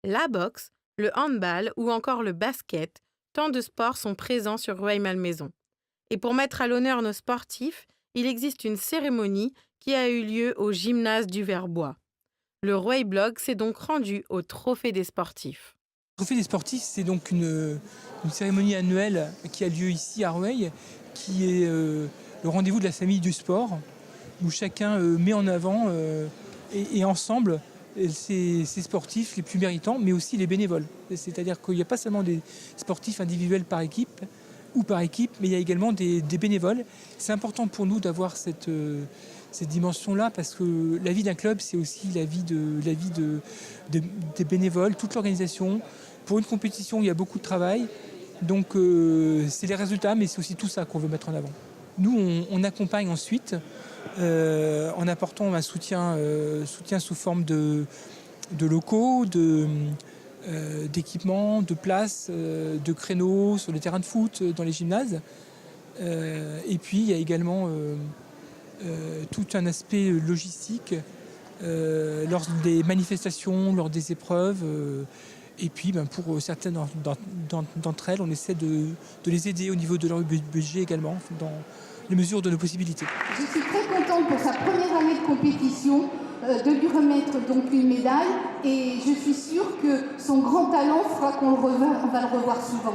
La boxe, le handball ou encore le basket, tant de sports sont présents sur Rueil-Malmaison. Et pour mettre à l'honneur nos sportifs, il existe une cérémonie qui a eu lieu au gymnase du Verbois. Le Rueil Blog s'est donc rendu au Trophée des sportifs. Le Trophée des sportifs, c'est donc une cérémonie annuelle qui a lieu ici à Rueil, qui est le rendez-vous de la famille du sport, où chacun met en avant et ensemble ses sportifs les plus méritants, mais aussi les bénévoles. C'est-à-dire qu'il n'y a pas seulement des sportifs individuels par équipe, mais il y a également des bénévoles. C'est important pour nous d'avoir cette dimension-là parce que la vie d'un club, c'est aussi la vie des bénévoles, toute l'organisation. Pour une compétition, il y a beaucoup de travail. Donc c'est les résultats, mais c'est aussi tout ça qu'on veut mettre en avant. Nous, on accompagne ensuite en apportant un soutien sous forme de locaux, d'équipements, de places, de créneaux sur les terrains de foot, dans les gymnases. Et puis il y a également tout un aspect logistique lors des manifestations, lors des épreuves. Et puis pour certaines d'entre elles, on essaie de les aider au niveau de leur budget également, dans les mesures de nos possibilités. Je suis très contente pour sa première année de compétition de lui remettre donc une médaille et je suis sûre que son grand talent fera qu'on va le revoir souvent.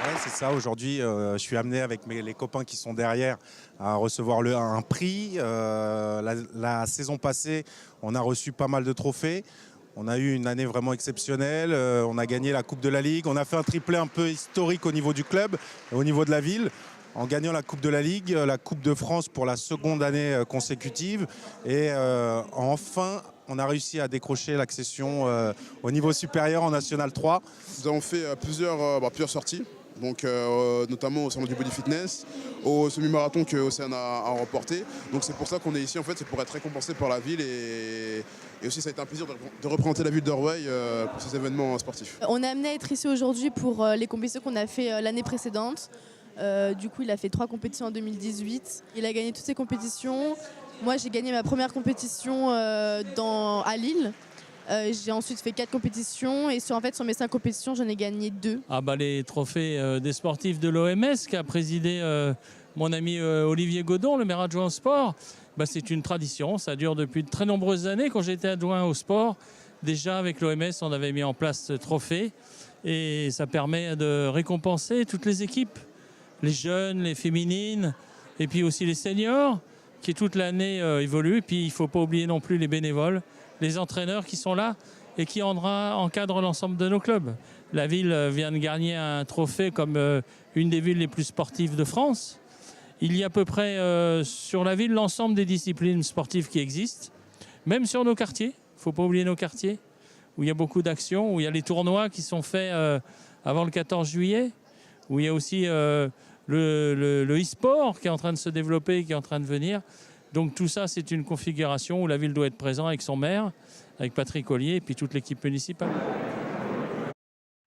Ouais, c'est ça. Aujourd'hui, je suis amené avec les copains qui sont derrière à recevoir un prix. La saison passée, on a reçu pas mal de trophées. On a eu une année vraiment exceptionnelle. On a gagné la Coupe de la Ligue. On a fait un triplé un peu historique au niveau du club, au niveau de la ville, en gagnant la Coupe de la Ligue, la Coupe de France pour la seconde année consécutive. Et enfin, on a réussi à décrocher l'accession au niveau supérieur en National 3. Nous avons fait plusieurs sorties. Donc, notamment au salon du body fitness, au semi-marathon que Océane a remporté. Donc c'est pour ça qu'on est ici, en fait, c'est pour être récompensé par la ville et aussi ça a été un plaisir de représenter la ville de Rueil pour ces événements sportifs. On est amené à être ici aujourd'hui pour les compétitions qu'on a fait l'année précédente. Du coup, il a fait 3 compétitions en 2018. Il a gagné toutes ses compétitions. Moi, j'ai gagné ma première compétition à Lille. J'ai ensuite fait 4 compétitions et sur mes 5 compétitions, j'en ai gagné 2. Les trophées des sportifs de l'OMS qu'a présidé mon ami Olivier Godon, le maire adjoint au sport, c'est une tradition. Ça dure depuis de très nombreuses années. Quand j'étais adjoint au sport, déjà avec l'OMS, on avait mis en place ce trophée et ça permet de récompenser toutes les équipes, les jeunes, les féminines et puis aussi les seniors qui toute l'année évoluent. Et puis il ne faut pas oublier non plus les bénévoles, les entraîneurs qui sont là et qui encadrent l'ensemble de nos clubs. La ville vient de gagner un trophée comme une des villes les plus sportives de France. Il y a à peu près sur la ville l'ensemble des disciplines sportives qui existent, même sur nos quartiers. Il ne faut pas oublier nos quartiers, où il y a beaucoup d'actions, où il y a les tournois qui sont faits avant le 14 juillet, où il y a aussi le e-sport qui est en train de se développer, qui est en train de venir. Donc tout ça, c'est une configuration où la ville doit être présente avec son maire, avec Patrick Ollier et puis toute l'équipe municipale.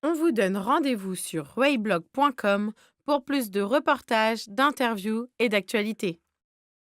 On vous donne rendez-vous sur rueilblog.com pour plus de reportages, d'interviews et d'actualités.